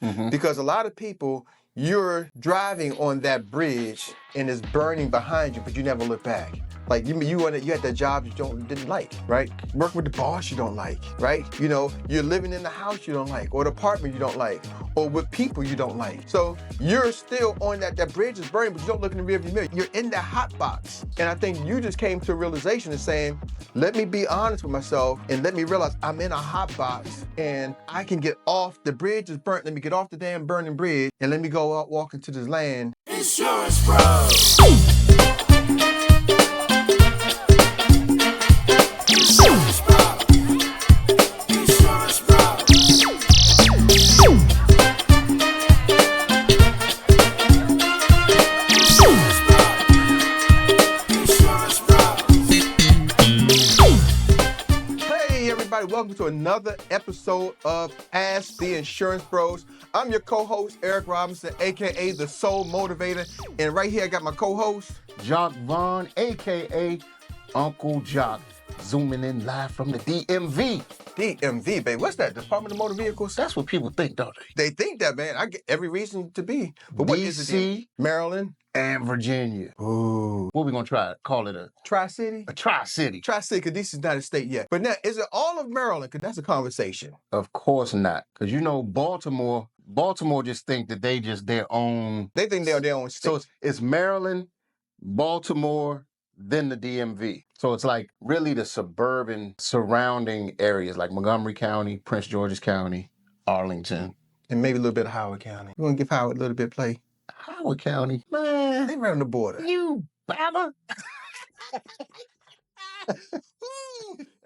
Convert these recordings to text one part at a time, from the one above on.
Because a lot of people, you're driving on that bridge and it's burning behind you, but you never look back. Like you had that job you didn't like, right? Working with the boss you don't like, right? You know, you're living in the house you don't like, or the apartment you don't like, or with people you don't like. So you're still on that bridge is burning, but you don't look in the rearview mirror. You're in that hot box. And I think you just came to a realization of saying, let me be honest with myself and let me realize I'm in a hot box and I can get off. The bridge is burnt. Let me get off the damn burning bridge and let me go out walk into this land. Insurance Bros. Welcome to another episode of Ask the Insurance Bros. I'm your co-host, Eric Robinson, a.k.a. The Soul Motivator. And right here, I got my co-host, Joc Vaughn, a.k.a. Uncle Joc, zooming in live from the DMV. DMV, babe. What's that? Department of Motor Vehicles? That's what people think, don't they? They think that, man. I get every reason to be. But what is it? DC, Maryland, and Virginia. Ooh. What we gonna try? Call it a Tri-City? A Tri-City. Tri-City, because this is not a state yet. But now, is it all of Maryland? Because that's a conversation. Of course not. Because you know, Baltimore just think that they just their own. They think they're their own state. So it's Maryland, Baltimore, then the DMV. So it's like really the suburban surrounding areas like Montgomery County, Prince George's County, Arlington. And maybe a little bit of Howard County. You want to give Howard a little bit of play? Howard County? Man. They right on the border. You baba.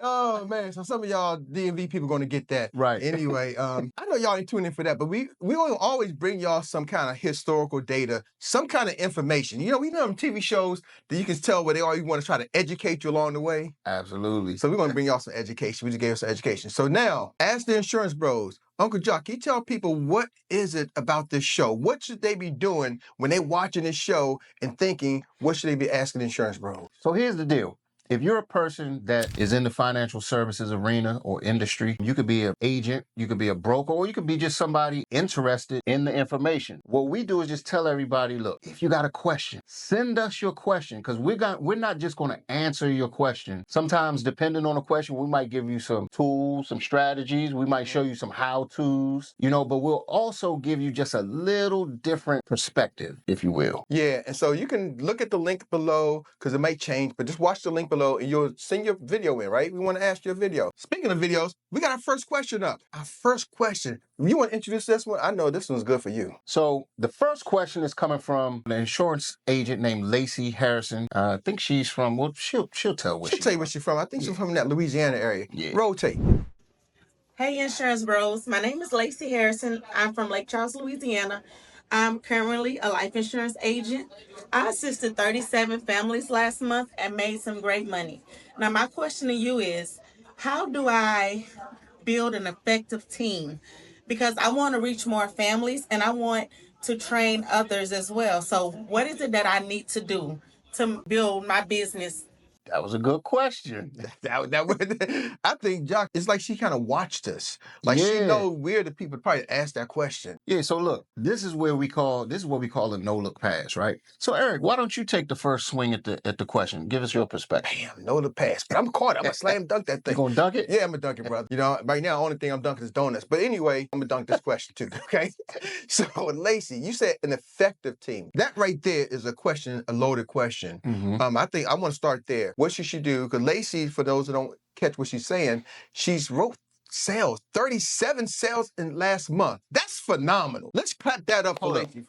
Oh man, so some of y'all DMV people gonna get that. Right. Anyway, I know y'all ain't tuning in for that, but we gonna always bring y'all some kind of historical data, some kind of information. You know, we know them TV shows that you can tell where they are, you want to try to educate you along the way. Absolutely. So we're gonna bring y'all some education. We just gave us some education. So now, Ask the Insurance Bros. Uncle Joc, can you tell people what is it about this show? What should they be doing when they watching this show and thinking, what should they be asking the Insurance Bros? So here's the deal. If you're a person that is in the financial services arena or industry, you could be an agent, you could be a broker, or you could be just somebody interested in the information. What we do is just tell everybody, look, if you got a question, send us your question, because we're not just going to answer your question. Sometimes, depending on the question, we might give you some tools, some strategies. We might show you some how-tos, but we'll also give you just a little different perspective, if you will. Yeah, and so you can look at the link below, because it may change, but just watch the link below and you'll send your video in, right? We want to ask you a video. Speaking of videos, we got our first question up. Our first question. You want to introduce this one? I know this one's good for you. So the first question is coming from an insurance agent named Lacey Harrison. I think she's from, well, she'll tell where she's from. She'll tell you where she's from. I think she's from that Louisiana area. Yeah. Rotate. Hey, Insurance Bros. My name is Lacey Harrison. I'm from Lake Charles, Louisiana. I'm currently a life insurance agent. I assisted 37 families last month and made some great money. Now, my question to you is, how do I build an effective team? Because I want to reach more families and I want to train others as well. So what is it that I need to do to build my business? That was a good question. I think, Joc, it's like she kind of watched us. Like she knows we're the people probably ask that question. Yeah, so look, this is what we call a no-look pass, right? So Eric, why don't you take the first swing at the question? Give us your perspective. Damn, no-look pass. But I'm caught. I'm going to slam dunk that thing. You going to dunk it? Yeah, I'm going to dunk it, brother. Right now, the only thing I'm dunking is donuts. But anyway, I'm going to dunk this question too, okay? So, Lacey, you said an effective team. That right there is a loaded question. Mm-hmm. I think I want to start there. What should she do? Because Lacey, for those who don't catch what she's saying, she's wrote sales, 37 sales in last month. That's phenomenal. Let's cut that up for Lacey.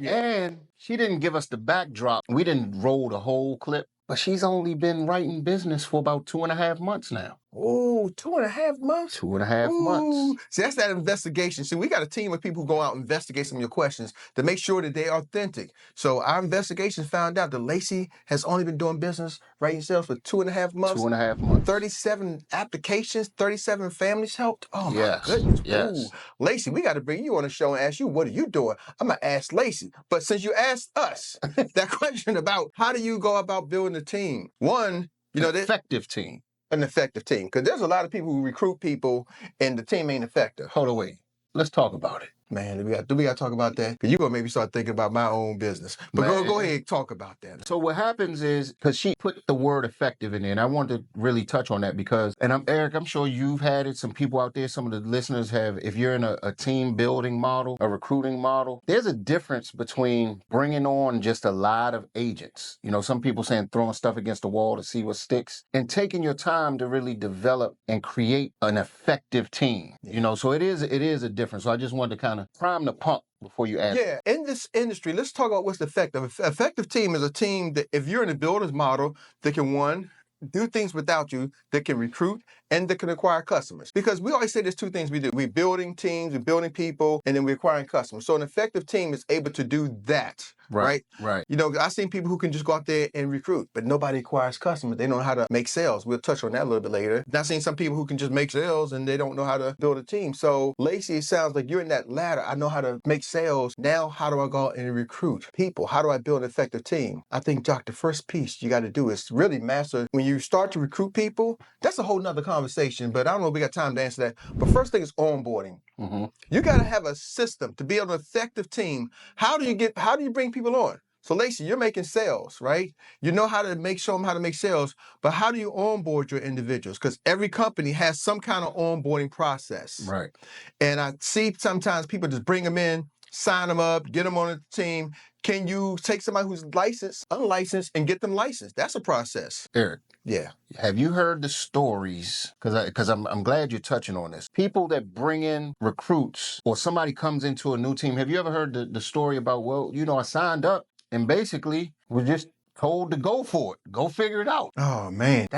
And she didn't give us the backdrop. We didn't roll the whole clip, but she's only been writing business for about 2.5 months now. Oh, 2.5 months? 2.5 months. See, that's that investigation. See, we got a team of people who go out and investigate some of your questions to make sure that they're authentic. So our investigations found out that Lacey has only been doing business, writing sales for 2.5 months. 2.5 months. 37 applications, 37 families helped. Oh, my goodness. Yes. Ooh. Lacey, we got to bring you on the show and ask you, what are you doing? I'm going to ask Lacey. But since you asked us that question about how do you go about building a team? One, effective team. An effective team. Because there's a lot of people who recruit people and the team ain't effective. Hold on, wait. Let's talk about it. Man, do we got to talk about that? Because you're going to make me start thinking about my own business. But go ahead and talk about that. So what happens is, because she put the word effective in there, and I wanted to really touch on that because, and Eric, I'm sure you've had it, some people out there, some of the listeners have, if you're in a team building model, a recruiting model, there's a difference between bringing on just a lot of agents. You know, some people saying throwing stuff against the wall to see what sticks, and taking your time to really develop and create an effective team. Yeah. You know, so it is a difference. So I just wanted to kind of prime the pump before you ask. Yeah, in this industry, let's talk about what's effective. Effective team is a team that, if you're in a builder's model, that can, one, do things without you, that can recruit, and that can acquire customers. Because we always say there's two things we do. We're building teams, we're building people, and then we're acquiring customers. So an effective team is able to do that. Right. You know, I've seen people who can just go out there and recruit, but nobody acquires customers. They don't know how to make sales. We'll touch on that a little bit later. I've seen some people who can just make sales and they don't know how to build a team. So Lacey, it sounds like you're in that ladder. I know how to make sales. Now, how do I go out and recruit people? How do I build an effective team? I think, Joc, the first piece you got to do is really master. When you start to recruit people, that's a whole nother conversation, but I don't know if we got time to answer that. But first thing is onboarding. Mm-hmm. You got to have a system to be an effective team. How do you bring people on? So Lacey, you're making sales, right? You know how to show them how to make sales, but how do you onboard your individuals? Because every company has some kind of onboarding process. Right. And I see sometimes people just bring them in, sign them up, get them on the team. Can you take somebody who's licensed, unlicensed, and get them licensed? That's a process. Eric. Yeah. Have you heard the stories? Because I'm glad you're touching on this. People that bring in recruits or somebody comes into a new team. Have you ever heard the story about, well, you know, I signed up and basically was just told to go for it. Go figure it out. Oh, man.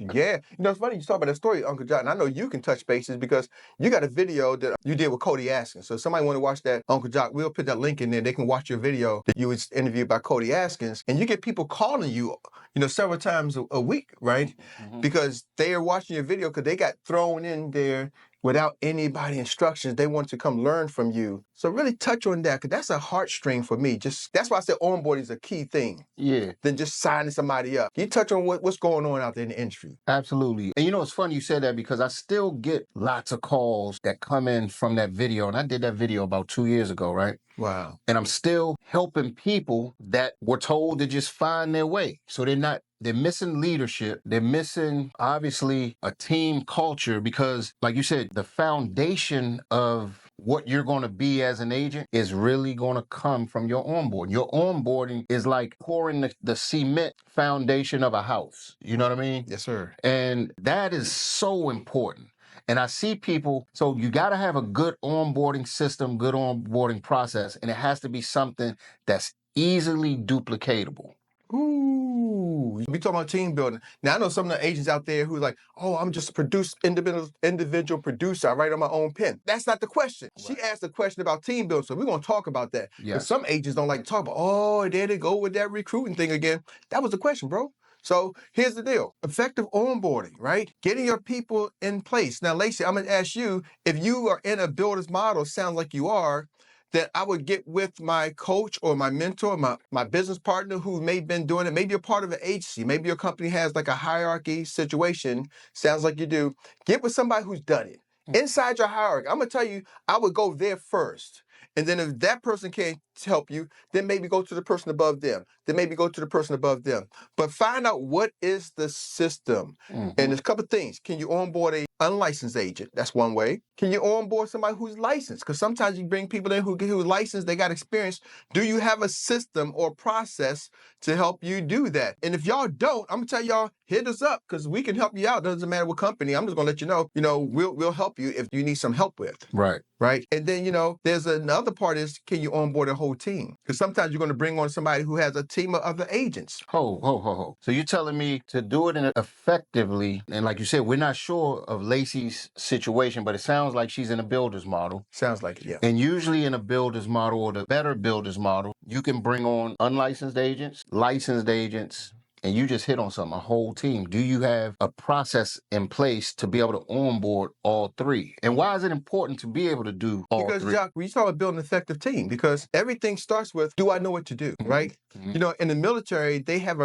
Yeah. You know, it's funny you talk about that story, Uncle Joc, and I know you can touch bases because you got a video that you did with Coach Askins. So if somebody want to watch that, Uncle Joc, we'll put that link in there. They can watch your video that you was interviewed by Coach Askins. And you get people calling you, you know, several times a week, right? Mm-hmm. Because they are watching your video because they got thrown in there without anybody instructions. They want to come learn from you. So really touch on that, because that's a heartstring for me. That's why I said onboarding is a key thing. Yeah. Than just signing somebody up. Can you touch on what's going on out there in the industry? Absolutely. And you know, it's funny you said that because I still get lots of calls that come in from that video. And I did that video about 2 years ago, right? Wow. And I'm still helping people that were told to just find their way. So they're missing leadership. They're missing, obviously, a team culture because, like you said, the foundation of what you're going to be as an agent is really going to come from your onboarding. Your onboarding is like pouring the cement foundation of a house. You know what I mean? Yes, sir. And that is so important. And I see people, so you got to have a good onboarding system, good onboarding process, and it has to be something that's easily duplicatable. Ooh, we talking about team building. Now, I know some of the agents out there who are like, oh, I'm just a individual producer. I write on my own pen. That's not the question. Right. She asked a question about team building, so we're going to talk about that. Yeah. But some agents don't like to talk about, oh, there they go with that recruiting thing again. That was the question, bro. So here's the deal. Effective onboarding, right? Getting your people in place. Now, Lacey, I'm going to ask you, if you are in a builder's model, sounds like you are, that I would get with my coach or my mentor, my business partner who may have been doing it. Maybe you're part of an agency. Maybe your company has like a hierarchy situation. Sounds like you do. Get with somebody who's done it. Inside your hierarchy, I'm going to tell you, I would go there first. And then if that person can't help you, then maybe go to the person above them. Then maybe go to the person above them. But find out what is the system. Mm-hmm. And there's a couple of things. Can you onboard an unlicensed agent? That's one way. Can you onboard somebody who's licensed? Because sometimes you bring people in who's licensed, they got experience. Do you have a system or process to help you do that? And if y'all don't, I'm going to tell y'all, hit us up because we can help you out. Doesn't matter what company. I'm just going to let you know, we'll help you if you need some help with. Right. Right. And then, there's another part is, can you onboard a whole team? Because sometimes you're going to bring on somebody who has a team of other agents. Ho. So you're telling me to do it effectively. And like you said, we're not sure of Lacey's situation, but it sounds like she's in a builder's model. Sounds like it, yeah. And usually in a builder's model or the better builder's model, you can bring on unlicensed agents, licensed agents, and you just hit on something, a whole team. Do you have a process in place to be able to onboard all three? And why is it important to be able to do all three? Because, Joc, we talk about building an effective team because everything starts with, do I know what to do, right? Mm-hmm. In the military, they have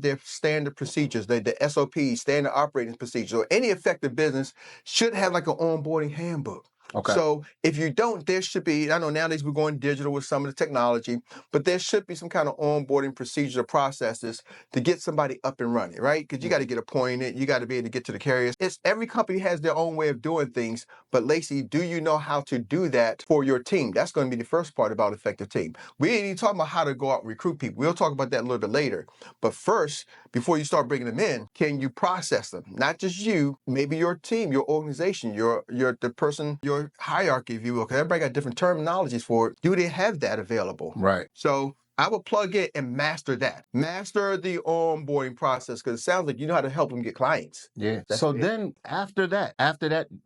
their standard procedures, the SOPs, standard operating procedures, or any effective business should have like an onboarding handbook. Okay. So if you don't, there should be, I know nowadays we're going digital with some of the technology, but there should be some kind of onboarding procedures or processes to get somebody up and running, right? Because you got to get appointed, you got to be able to get to the carriers. It's every company has their own way of doing things, but Lacey, do you know how to do that for your team? That's going to be the first part about effective team. We ain't even talking about how to go out and recruit people. We'll talk about that a little bit later. But first, before you start bringing them in, can you process them? Not just you, maybe your team, your organization, the person, your hierarchy, if you will, because everybody got different terminologies for it. Do they have that available? Right. So I would plug in and master that. Master the onboarding process, because it sounds like you know how to help them get clients. Yeah. That's So it. then after that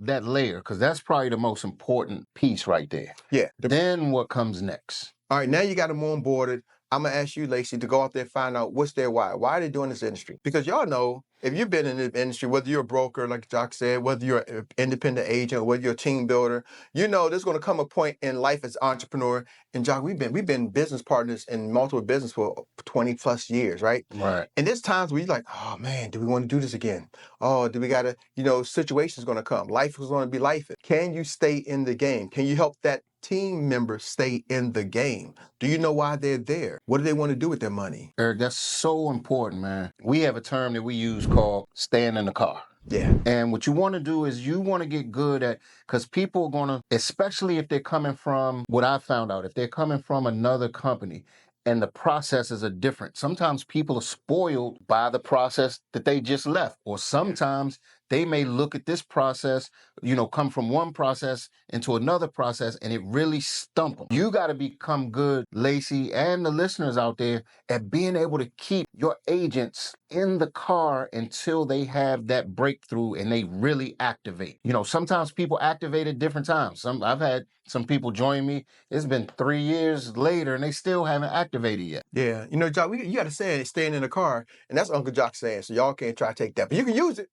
layer, because that's probably the most important piece right there. Yeah. Then what comes next? All right, now you got them onboarded. I'm going to ask you, Lacey, to go out there and find out what's their why. Why are they doing this industry? Because y'all know, if you've been in the industry, whether you're a broker, like Joc said, whether you're an independent agent, or whether you're a team builder, you know there's going to come a point in life as an entrepreneur. And Joc, we've been business partners in multiple business for 20 plus years, right? Right. And there's times where you're like, oh man, do we want to do this again? Oh, do we got to, situations going to come. Life is going to be life. Can you stay in the game? Can you help that team member stay in the game? Do you know why they're there? What do they want to do with their money? Eric, that's so important, man. We have a term that we use called staying in the car. Yeah. And what you want to do is you want to get good at, because people are going to, especially if they're coming from, what I found out, if they're coming from another company and the processes are different. Sometimes people are spoiled by the process that they just left. Or sometimes they may look at this process, come from one process into another process, and it really stump them. You got to become good, Lacey, and the listeners out there, at being able to keep your agents in the car until they have that breakthrough and they really activate. Sometimes people activate at different times. I've had some people join me. It's been 3 years later and they still haven't activated yet. Yeah. Joc, you got to say it, staying in the car. And that's Uncle Joc saying, so y'all can't try to take that. But you can use it.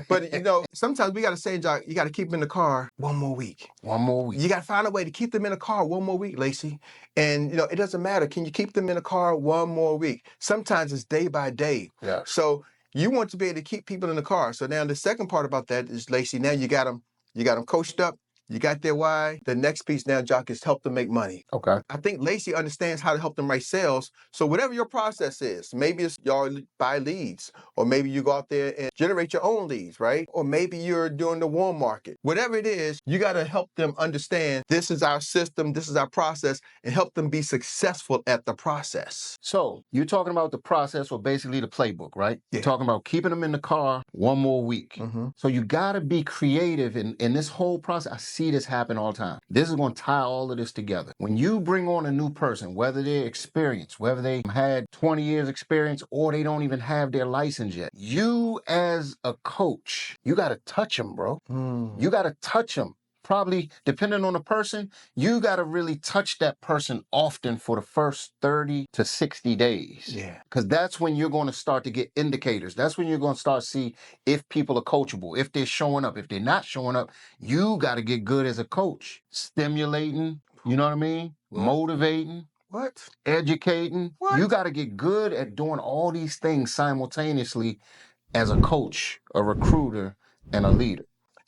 But, sometimes we got to say, Joc, you got to keep them in the car one more week. One more week. You got to find a way to keep them in the car one more week, Lacey. And, it doesn't matter. Can you keep them in the car one more week? Sometimes it's day by day. Yeah. So you want to be able to keep people in the car. So now the second part about that is, Lacey, now you got them coached up. You got their why. The next piece now, Joc, is help them make money. Okay. I think Lacey understands how to help them write sales. So whatever your process is, maybe it's y'all buy leads, or maybe you go out there and generate your own leads, right? Or maybe you're doing the warm market. Whatever it is, you got to help them understand this is our system, this is our process, and help them be successful at the process. So you're talking about the process, or basically the playbook, right? Yeah. You're talking about keeping them in the car one more week. Mm-hmm. So you got to be creative in this whole process. I see this happen all the time. This is going to tie all of this together. When you bring on a new person, whether they're experienced, whether they had 20 years experience, or they don't even have their license yet, you as a coach, you got to touch them, bro. You got to touch them. Probably, depending on the person, you got to really touch that person often for the first 30 to 60 days. Yeah. Because that's when you're going to start to get indicators. That's when you're going to start to see if people are coachable, if they're showing up. If they're not showing up, you got to get good as a coach. Stimulating, you know what I mean? What? Motivating. What? Educating. What? You got to get good at doing all these things simultaneously as a coach, a recruiter, and a leader.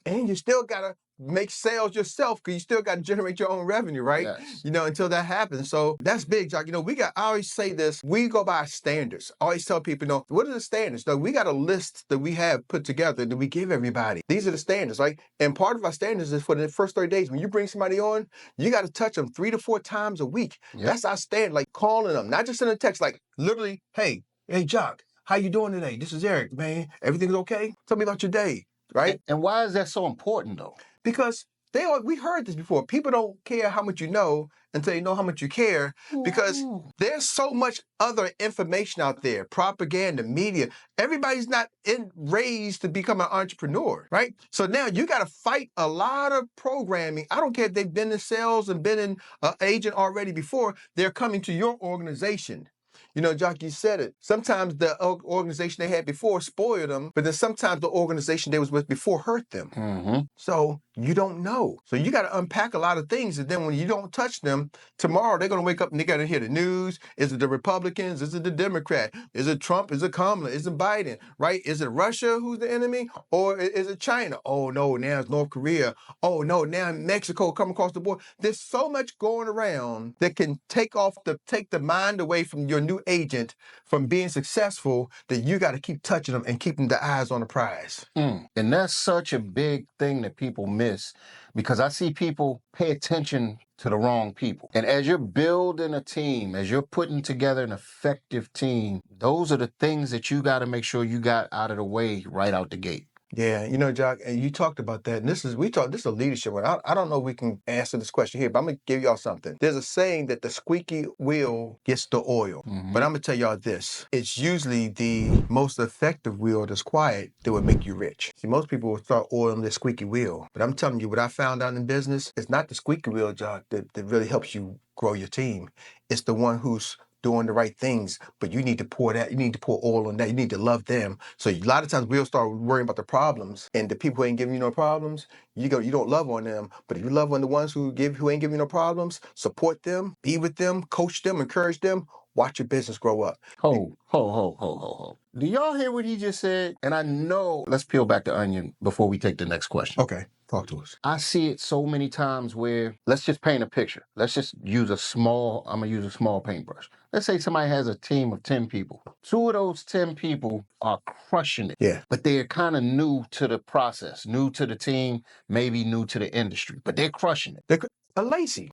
And you still got to make sales yourself, because you still got to generate your own revenue, right? Yes. Until that happens. So that's big, Joc. I always say this, we go by standards. I always tell people, what are the standards? We got a list that we have put together that we give everybody. These are the standards, right? And part of our standards is for the first 30 days. When you bring somebody on, you got to touch them 3 to 4 times a week. Yep. That's our standard, like calling them, not just in a text, like literally, hey, Joc, how you doing today? This is Eric, man. Everything's okay? Tell me about your day, right? And why is that so important, though? Because we heard this before. People don't care how much you know until you know how much you care, because there's so much other information out there, propaganda, media. Everybody's not raised to become an entrepreneur, right? So now you got to fight a lot of programming. I don't care if they've been in sales and been an agent already before. They're coming to your organization. You know, Joc, you said it. Sometimes the organization they had before spoiled them, but then sometimes the organization they was with before hurt them. Mm-hmm. So you don't know. So you got to unpack a lot of things. And then when you don't touch them, tomorrow they're going to wake up and they got to hear the news. Is it the Republicans? Is it the Democrat? Is it Trump? Is it Kamala? Is it Biden? Right? Is it Russia who's the enemy? Or is it China? Oh, no, now it's North Korea. Oh, no, now Mexico come across the board. There's so much going around that can take the mind away from your new agent from being successful, that you got to keep touching them and keeping the eyes on the prize. And that's such a big thing that people miss, because I see people pay attention to the wrong people. And as you're building a team, as you're putting together an effective team, those are the things that you got to make sure you got out of the way right out the gate. Yeah, you know, Joc, and you talked about that. And this is a leadership one. I don't know if we can answer this question here, but I'm gonna give y'all something. There's a saying that the squeaky wheel gets the oil. But I'm gonna tell y'all this. It's usually the most effective wheel that's quiet that will make you rich. See, most people will start oiling their squeaky wheel. But I'm telling you, what I found out in business, it's not the squeaky wheel, Joc, that really helps you grow your team. It's the one who's doing the right things, but you need to pour oil on that. You need to love them. So a lot of times we'll start worrying about the problems, and the people who ain't giving you no problems, you don't love on them. But if you love on the ones who ain't giving you no problems, support them, be with them, coach them, encourage them, watch your business grow up. Ho. Do y'all hear what he just said? And I know, let's peel back the onion before we take the next question. Okay, talk to us. I see it so many times where, let's just paint a picture. Let's just use I'm gonna use a small paintbrush. Let's say somebody has a team of 10 people. 2 of those 10 people are crushing it. Yeah. But they're kind of new to the process, new to the team, maybe new to the industry, but they're crushing it. A Lacey,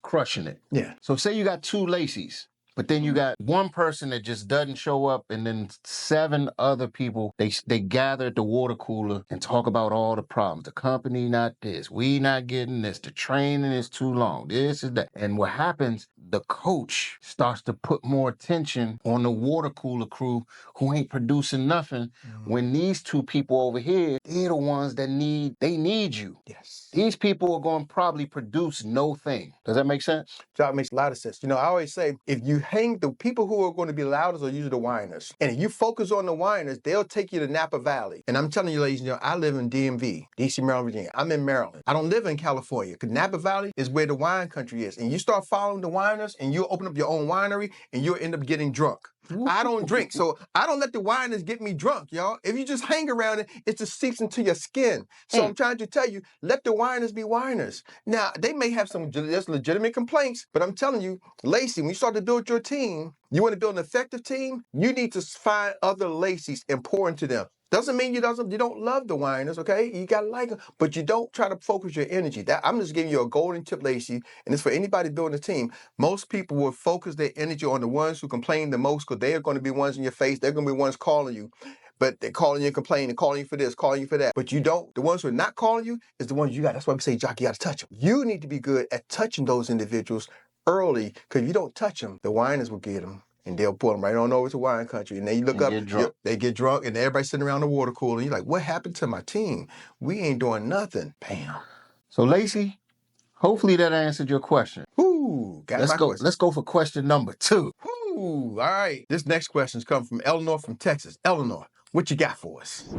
crushing it. Yeah. So say you got 2 Lacey's, but then you got one person that just doesn't show up, and then 7 other people, they gather at the water cooler and talk about all the problems. The company not this, we not getting this, the training is too long, this is that. And what happens, the coach starts to put more attention on the water cooler crew who ain't producing nothing, when these 2 people over here, they're the ones that need you. Yes. These people are going to probably produce no thing. Does that make sense? Joc, makes a lot of sense. You know, I always say, if you hang, the people who are going to be loudest are usually the whiners. And if you focus on the whiners, they'll take you to Napa Valley. And I'm telling you, ladies and gentlemen, I live in DMV, DC, Maryland, Virginia. I'm in Maryland. I don't live in California, because Napa Valley is where the wine country is. And you start following the whiners, and you'll open up your own winery, and you'll end up getting drunk. I don't drink, so I don't let the whiners get me drunk, y'all. If you just hang around it just seeps into your skin. So I'm trying to tell you, let the whiners be whiners. Now, they may have some legitimate complaints, but I'm telling you, Lacey, when you start to build your team, you want to build an effective team, you need to find other Lacey's and pour into them. Doesn't mean you don't love the whiners, okay? You gotta like them, but you don't try to focus your energy. I'm just giving you a golden tip, Lacey, and it's for anybody building a team. Most people will focus their energy on the ones who complain the most, because they are going to be ones in your face. They're going to be ones calling you. But they're calling you and complaining, calling you for this, calling you for that. But you don't. The ones who are not calling you is the ones you got. That's why we say, Joc, you got to touch them. You need to be good at touching those individuals early, because if you don't touch them, the whiners will get them. And they'll pull them right on over to wine country. And then you look up, they get drunk, and everybody's sitting around the water cooler. And you're like, what happened to my team? We ain't doing nothing. Bam. So, Lacey, hopefully that answered your question. Ooh, question. Let's go for question number 2. Ooh, all right. This next question's come from Eleanor from Texas. Eleanor, what you got for us?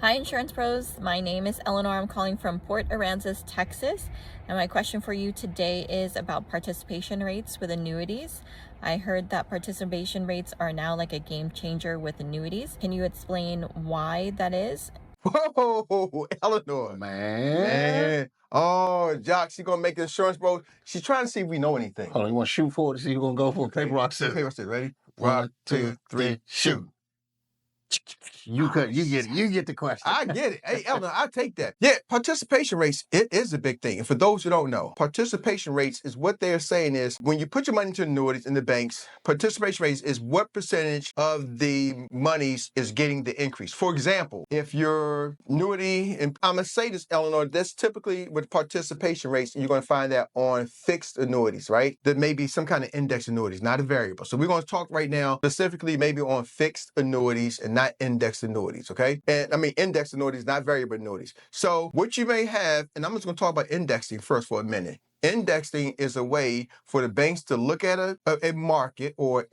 Hi, Insurance Pros. My name is Eleanor. I'm calling from Port Aransas, Texas. And my question for you today is about participation rates with annuities. I heard that participation rates are now like a game changer with annuities. Can you explain why that is? Whoa, Eleanor. Man. Oh, Joc, she's going to make Insurance Bros. She's trying to see if we know anything. Hold on, you want to shoot for it to see who's going to go for paper, rock, scissors? Paper, rock, scissors. Ready? 1, 2, 3, shoot. You get the question. I get it. Hey, Eleanor, I take that. Yeah, participation rates, it is a big thing. And for those who don't know, participation rates is what they're saying is when you put your money into annuities in the banks, participation rates is what percentage of the monies is getting the increase. For example, if your annuity, and I'm going to say this, Eleanor, that's typically with participation rates, you're going to find that on fixed annuities, right? There may be some kind of index annuities, not a variable. So we're going to talk right now specifically maybe on fixed annuities and not indexed annuities, okay? And I mean indexed annuities, not variable annuities. So what you may have, and I'm just going to talk about indexing first for a minute. Indexing is a way for the banks to look at a market or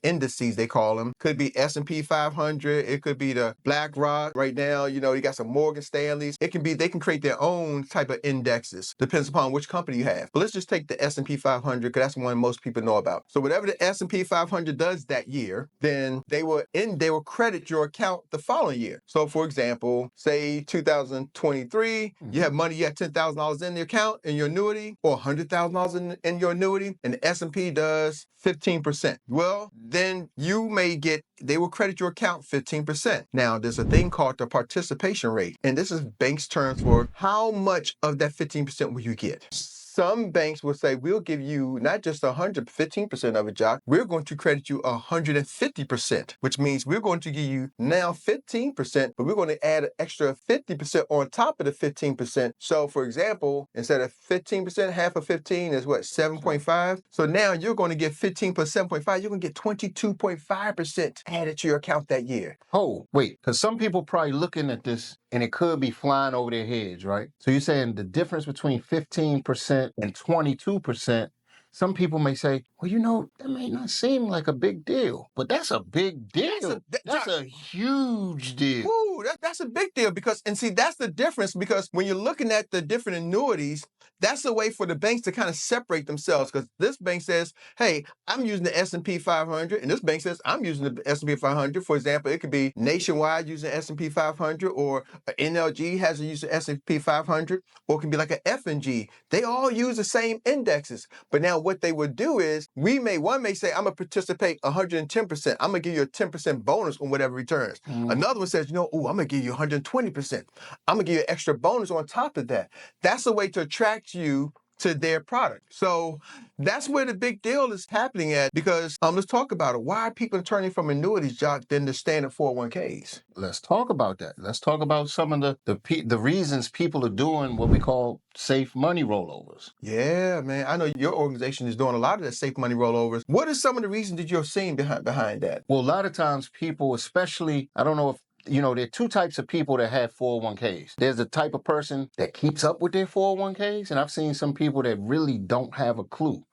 indices, they call them. Could be S&P 500. It could be the BlackRock. Right now, you got some Morgan Stanleys. They can create their own type of indexes. Depends upon which company you have. But let's just take the S&P 500 because that's the one most people know about. So whatever the S&P 500 does that year, then they will credit your account the following year. So for example, say 2023, you have money, you have $10,000 in the account in your annuity, or $100,000 in your annuity, and the S&P does 15%. Well, then they will credit your account 15%. Now, there's a thing called the participation rate, and this is banks' terms for how much of that 15% will you get. Some banks will say, we'll give you not just 115% of it, Joc. We're going to credit you 150%, which means we're going to give you now 15%, but we're going to add an extra 50% on top of the 15%. So, for example, instead of 15%, half of 15 is what, 7.5? So now you're going to get 15 plus 7.5. You're going to get 22.5% added to your account that year. Oh, wait, because some people probably looking at this and it could be flying over their heads, right? So you're saying the difference between 15% and 22%, some people may say, well, that may not seem like a big deal, but that's a big deal. That's a huge deal. Ooh, that's a big deal because that's the difference, because when you're looking at the different annuities, that's a way for the banks to kind of separate themselves, because this bank says, hey, I'm using the S&P 500, and this bank says, I'm using the S&P 500. For example, it could be Nationwide using S&P 500, or NLG has a use of S&P 500, or it can be like an F&G. They all use the same indexes. But now what they would do is, one may say, I'm going to participate 110%. I'm going to give you a 10% bonus on whatever returns. Another one says, I'm going to give you 120%. I'm going to give you an extra bonus on top of that. That's a way to attract you to their product. So that's where the big deal is happening at, because let's talk about it. Why are people turning from annuities, Joc, than the standard 401ks? Let's talk about that. Let's talk about some of the reasons people are doing what we call safe money rollovers. Yeah, man. I know your organization is doing a lot of that safe money rollovers. What are some of the reasons that you're seeing behind that? Well, a lot of times people, especially, I don't know if there are two types of people that have 401ks. There's the type of person that keeps up with their 401ks, and I've seen some people that really don't have a clue.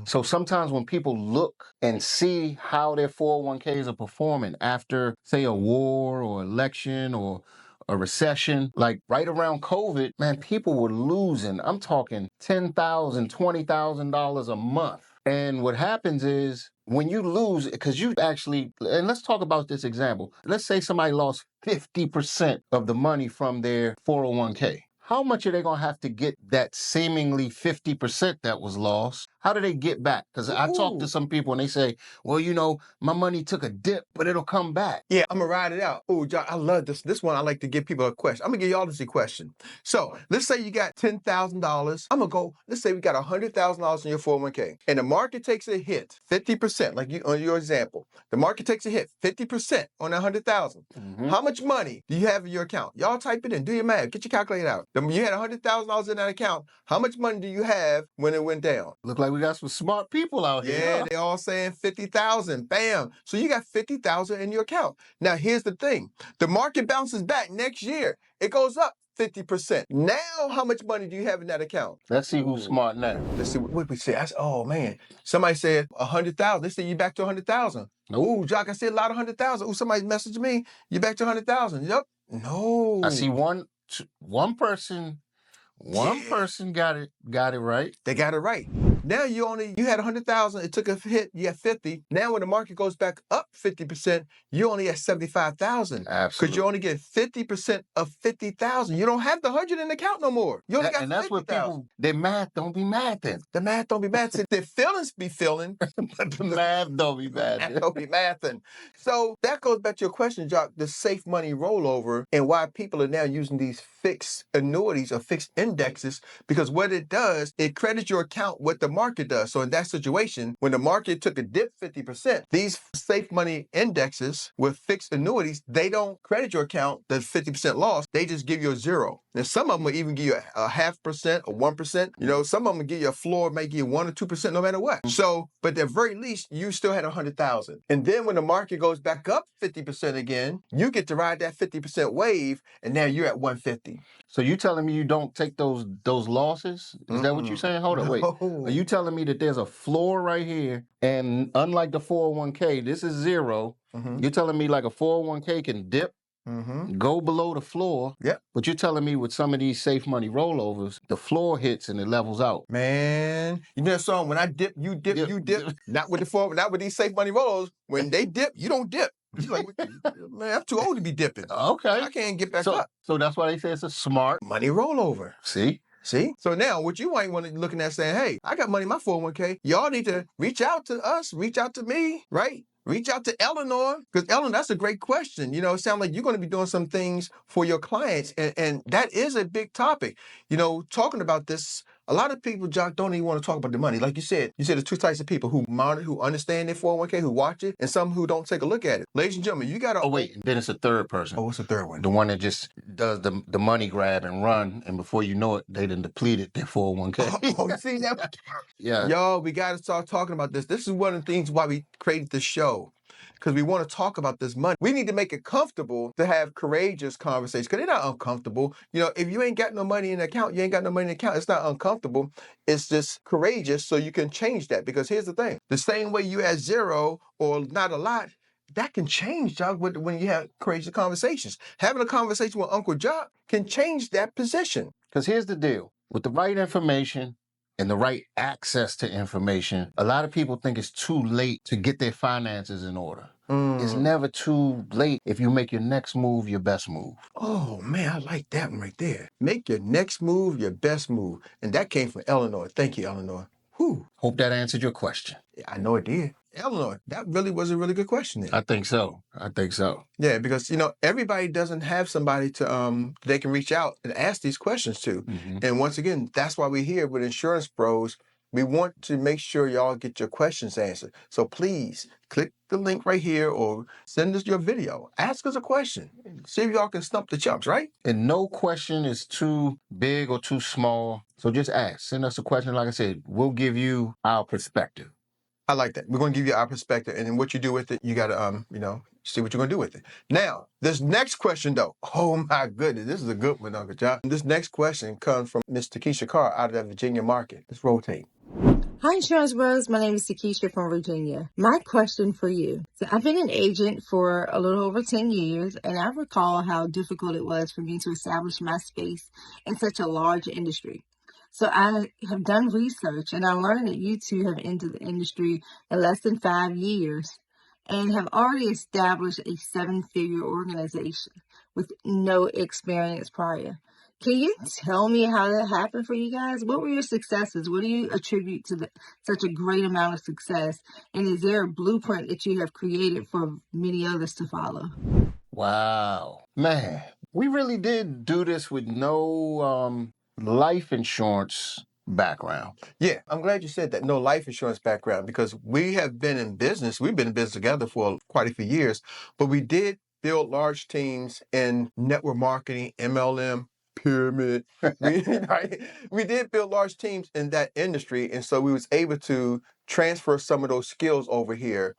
So sometimes when people look and see how their 401ks are performing after, say, a war or election or a recession, like right around COVID, man, people were losing. I'm talking $10,000, $20,000 a month. And what happens is, when you lose, because you actually, and let's talk about this example. Let's say somebody lost 50% of the money from their 401k. How much are they going to have to get that seemingly 50% that was lost? How do they get back? Because I talk to some people and they say, well, my money took a dip, but it'll come back. Yeah, I'm going to ride it out. Oh, Joc, I love this. This one, I like to give people a question. I'm going to give y'all this question. So let's say you got $10,000. Let's say we got $100,000 in your 401k, and the market takes a hit, 50%, like on your example. The market takes a hit, 50% on that 100,000. How much money do you have in your account? Y'all type it in. Do your math. Get your calculator out. You had $100,000 in that account. How much money do you have when it went down? Look like we got some smart people out here. Yeah, they all saying 50,000. Bam. So you got 50,000 in your account. Now, here's the thing. The market bounces back next year. It goes up 50%. Now, how much money do you have in that account? Let's see who's smart now. Let's see what we say. Oh, man. Somebody said 100,000. They say you back to 100,000. Ooh, Joc, I said a lot of 100,000. Ooh, somebody messaged me. You back to 100,000. Yep. No. I see one person got it right. They got it right. Now you had 100,000, it took a hit, you had 50. Now when the market goes back up 50%, you only at 75,000. Absolutely. Because you only get 50% of 50,000. You don't have the 100 in the account no more. You only got 50,000. And that's what people, their math don't be mathing. The math don't be mathing. Their feelings be feeling, but the math don't be mathing. Math don't be mathing. So that goes back to your question, Joc, the safe money rollover, and why people are now using these fixed annuities or fixed indexes, because what it does, it credits your account what the market does. So in that situation, when the market took a dip 50%, these safe money indexes with fixed annuities, they don't credit your account the 50% loss. They just give you a zero. And some of them will even give you a 0.5% or 1%. You know, some of them will give you a floor, may give you 1 or 2% no matter what. So, but at the very least, you still had 100,000. And then when the market goes back up 50% again, you get to ride that 50% wave, and now you're at 150. So you telling me you don't take those losses? Is that what you're saying? Hold on, wait. Are you telling me that there's a floor right here, and unlike the 401k, this is zero. You're telling me like a 401k can dip, go below the floor. Yep. But you're telling me with some of these safe money rollovers, the floor hits and it levels out. Man, you know that song, when I dip, you dip, you dip. Not with these safe money rollovers. When they dip, you don't dip. You're like, man, I'm too old to be dipping. Okay. I can't get back up. So that's why they say it's a smart money rollover. See? So now what you might want to be looking at saying, hey, I got money in my 401k. Y'all need to reach out to us, reach out to me, right? Reach out to Eleanor, because Eleanor, that's a great question. You know, it sounds like you're going to be doing some things for your clients, and that is a big topic. You know, talking about this, a lot of people, Joc, don't even want to talk about the money. Like you said there's two types of people who monitor, who understand their 401k, who watch it, and some who don't take a look at it. Ladies and gentlemen, you got to... Oh, wait, then it's a third person. Oh, what's the third one? The one that just does the money grab and run, and before you know it, they done depleted their 401k. Oh, you see that? Yeah. Y'all, we got to start talking about this. This is one of the things why we created this show. Because we want to talk about this money. We need to make it comfortable to have courageous conversations, because they're not uncomfortable. You know, if you ain't got no money in the account, you ain't got no money in the account. It's not uncomfortable. It's just courageous, so you can change that. Because here's the thing. The same way you at zero or not a lot, that can change, Joc, when you have courageous conversations. Having a conversation with Uncle Joc can change that position. Because here's the deal. With the right information and the right access to information, a lot of people think it's too late to get their finances in order. It's never too late if you make your next move your best move. Oh, man, I like that one right there. Make your next move your best move. And that came from Eleanor. Thank you, Eleanor. Whew. Hope that answered your question. I know it did. Eleanor, that really was a really good question there. I think so. Yeah, because, you know, everybody doesn't have somebody to they can reach out and ask these questions to. And once again, that's why we're here with Insurance Pros. We want to make sure y'all get your questions answered. So please click the link right here or send us your video. Ask us a question. See if y'all can stump the chumps, right? And no question is too big or too small. So just ask. Send us a question. Like I said, we'll give you our perspective. I like that. We're going to give you our perspective, and then what you do with it, you got to, see what you're going to do with it. Now, this next question, though, oh my goodness, this is a good one, Uncle Joc. This next question comes from Miss Takesha Carr out of that Virginia market. Let's rotate. Hi, Insurance Bros. My name is Takesha from Virginia. My question for you. So I've been an agent for a little over 10 years, and I recall how difficult it was for me to establish my space in such a large industry. So I have done research, and I learned that you two have entered the industry in less than 5 years and have already established a 7-figure organization with no experience prior. Can you tell me how that happened for you guys? What were your successes? What do you attribute to such a great amount of success? And is there a blueprint that you have created for many others to follow? Wow. Man, we really did do this with no life insurance background. Yeah, I'm glad you said that. No life insurance background, because we have been in business. We've been in business together for quite a few years, but we did build large teams in network marketing, MLM, pyramid. We did build large teams in that industry, and so we was able to transfer some of those skills over here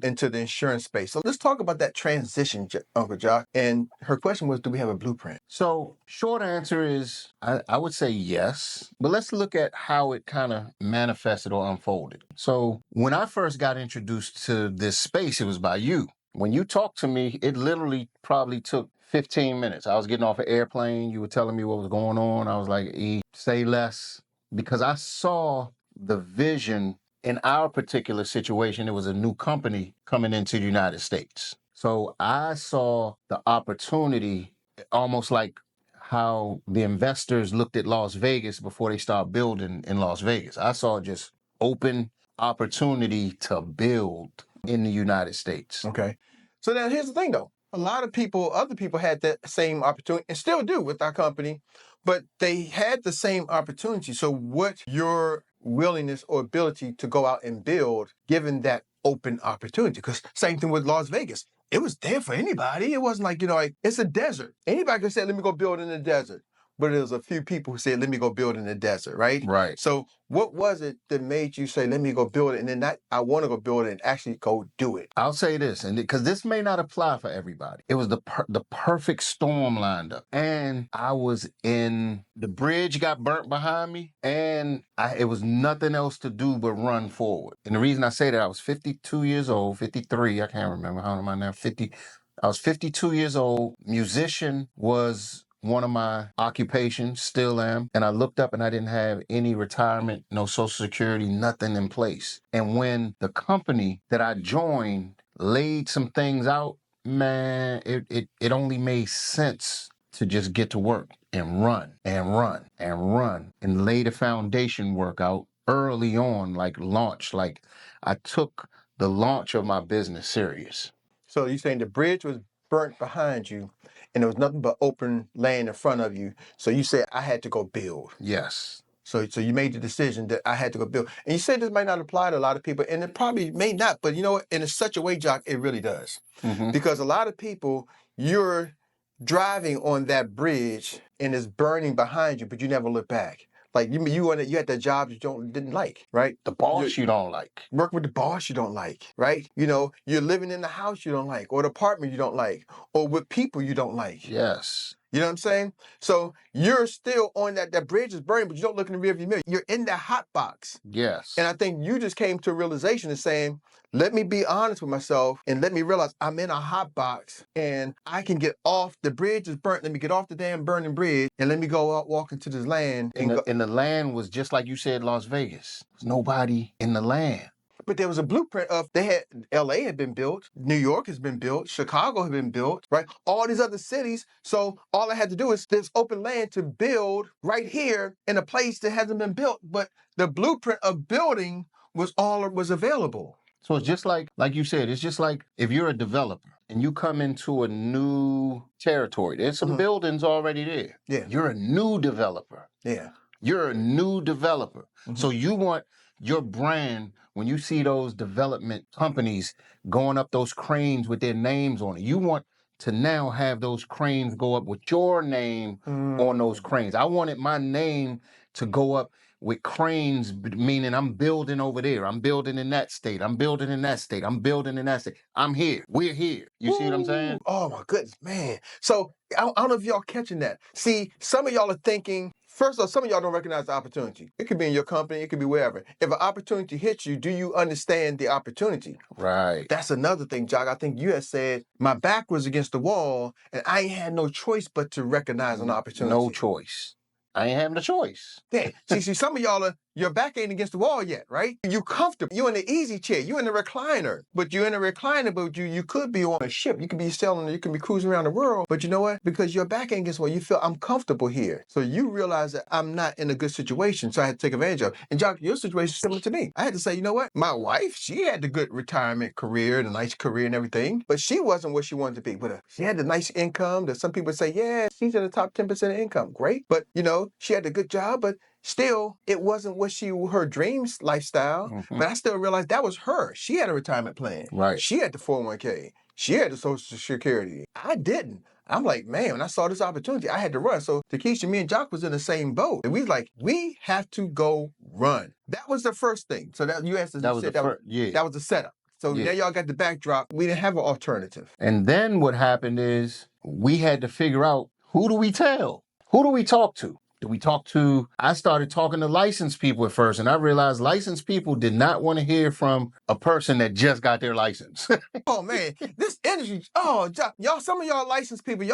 into the insurance space. So let's talk about that transition, Uncle Joc. And her question was, do we have a blueprint? So short answer is, I would say yes, but let's look at how it kind of manifested or unfolded. So when I first got introduced to this space, it was by you. When you talked to me, it literally probably took 15 minutes. I was getting off an airplane. You were telling me what was going on. I was like, say less. Because I saw the vision in our particular situation. It was a new company coming into the United States. So I saw the opportunity, almost like how the investors looked at Las Vegas before they start building in Las Vegas. I saw just open opportunity to build in the United States. Okay. So now here's the thing, though. A lot of people, other people had that same opportunity and still do with our company, but they had the same opportunity. So what your willingness or ability to go out and build given that open opportunity. Because same thing with Las Vegas. It was there for anybody. It wasn't like, like it's a desert. Anybody could say, let me go build in the desert. But there was a few people who said, let me go build in the desert, right? Right. So what was it that made you say, let me go build it, and then not, I want to go build it and actually go do it? I'll say this, and because this may not apply for everybody. It was the perfect storm lined up. And I was the bridge got burnt behind me, and it was nothing else to do but run forward. And the reason I say that, I was 52 years old, 53, I can't remember, how old am I now? 50. I was 52 years old. Musician was one of my occupations, still am. And I looked up and I didn't have any retirement, no Social Security, nothing in place. And when the company that I joined laid some things out, man, it only made sense to just get to work and run and run and run and lay the foundation work out early on, like launch. Like I took the launch of my business serious. So you're saying the bridge was burnt behind you and there was nothing but open land in front of you. So you said, I had to go build. Yes. So you made the decision that I had to go build. And you said this might not apply to a lot of people, and it probably may not, but you know what? In such a way, Joc, it really does. Mm-hmm. Because a lot of people, you're driving on that bridge and it's burning behind you, but you never look back. Like you had that job you didn't like, right? The boss you don't like. Work with the boss you don't like, right? You're living in the house you don't like, or the apartment you don't like, or with people you don't like. Yes. You know what I'm saying? So you're still on that bridge is burning, but you don't look in the rearview mirror. You're in that hot box. Yes. And I think you just came to a realization of saying, let me be honest with myself and let me realize I'm in a hot box and I can get off. The bridge is burnt. Let me get off the damn burning bridge and let me go out, walk into this land. And the land was just like you said, Las Vegas. There's nobody in the land. But there was a blueprint of LA had been built, New York has been built, Chicago had been built, right? All these other cities. So all I had to do is this open land to build right here in a place that hasn't been built. But the blueprint of building was available. So it's just like you said, it's just like if you're a developer and you come into a new territory, there's some buildings already there. Yeah. You're a new developer. Yeah. You're a new developer. Mm-hmm. So you want your brand, when you see those development companies going up those cranes with their names on it, you want to now have those cranes go up with your name on those cranes. I wanted my name to go up with cranes, meaning I'm building over there. I'm building in that state. I'm building in that state. I'm building in that state. I'm here. We're here. You see what I'm saying? Oh, my goodness, man. So I don't know if y'all catching that. See, some of y'all are thinking, first of all, some of y'all don't recognize the opportunity. It could be in your company. It could be wherever. If an opportunity hits you, do you understand the opportunity? Right. That's another thing, Joc. I think you had said, my back was against the wall, and I ain't had no choice but to recognize an opportunity. No choice. I ain't having a choice. Yeah. See, some of y'all your back ain't against the wall yet, right? You comfortable. You in the easy chair. You in the recliner. But you're in a recliner, but you could be on a ship. You could be sailing, you can be cruising around the world. But you know what? Because your back ain't against the wall, you feel I'm comfortable here. So you realize that I'm not in a good situation, so I had to take advantage of it. And Joc, your situation is similar to me. I had to say, you know what? My wife, she had the good retirement career, the nice career and everything, but she wasn't what she wanted to be. But she had the nice income that some people say, yeah, she's in the top 10% of income. Great. But, she had a good job, but still, it wasn't what her dreams lifestyle. Mm-hmm. But I still realized that was her. She had a retirement plan. Right. She had the 401k. She had the Social Security. I didn't. I'm like, man, when I saw this opportunity, I had to run. So Takesha, me and Joc was in the same boat. And we have to go run. That was the first thing. So that you asked us, that was the setup. So now y'all got the backdrop. We didn't have an alternative. And then what happened is we had to figure out, who do we tell? Who do we talk to? I started talking to licensed people at first, and I realized licensed people did not want to hear from a person that just got their license. Oh, man, this industry, y'all, some of y'all licensed people,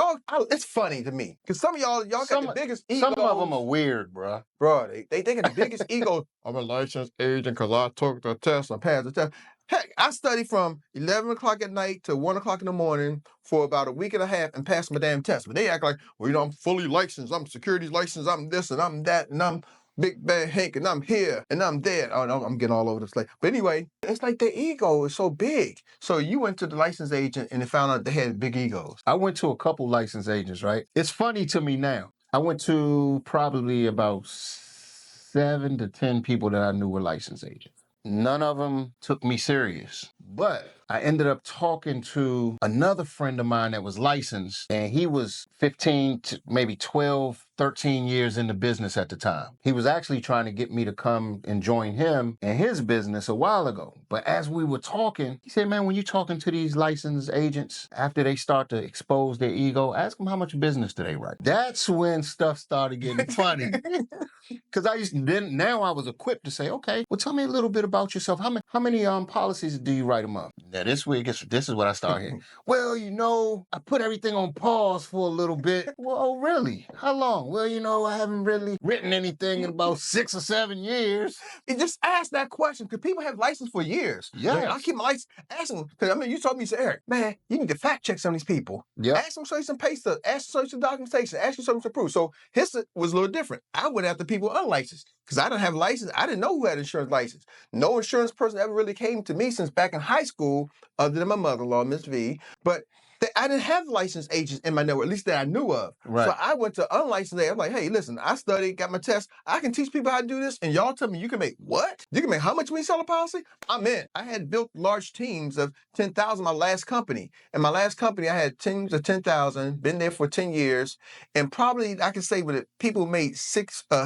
it's funny to me, because some of y'all got the biggest egos. Some of them are weird, bro. Bro, they got the biggest ego. I'm a licensed agent because I took the test, I passed the test. Heck, I studied from 11 o'clock at night to 1 o'clock in the morning for about a week and a half and passed my damn test. But they act like, well, I'm fully licensed. I'm securities licensed. I'm this and I'm that and I'm Big Bad Hank and I'm here and I'm there. Oh, no, I'm getting all over the place. But anyway, it's like their ego is so big. So you went to the licensed agent and they found out they had big egos. I went to a couple licensed agents, right? It's funny to me now. I went to probably about 7 to 10 people that I knew were licensed agents. None of them took me serious. But I ended up talking to another friend of mine that was licensed, and he was 15 to maybe 12, 13 years in the business at the time. He was actually trying to get me to come and join him in his business a while ago. But as we were talking, he said, man, when you're talking to these licensed agents, after they start to expose their ego, ask them how much business do they write. That's when stuff started getting funny. Because now I was equipped to say, okay, well, tell me a little bit about yourself. How many policies do you write a month? Now this is what I start hearing. Well, I put everything on pause for a little bit. Well, really? How long? Well, I haven't really written anything in about 6 or 7 years. You just ask that question because people have license for years. Yes. I keep my license. Ask them because you told me, you said, Eric, man, you need to fact check some of these people. Yep. Ask them, show you some pay stuff. Ask them, show you some documentation. Ask you something to prove. So his was a little different. I went after people unlicensed because I didn't have a license. I didn't know who had insurance license. No insurance person ever really came to me since back in high school, other than my mother-in-law, Miss V. But I didn't have licensed agents in my network, at least that I knew of. Right. So I went to unlicensed agents. I'm like, hey, listen, I studied, got my test. I can teach people how to do this. And y'all tell me you can make what? You can make how much when you sell a policy? I'm in. I had built large teams of 10,000 my last company. In my last company, I had teams of 10,000, been there for 10 years. And probably I can say with it, people made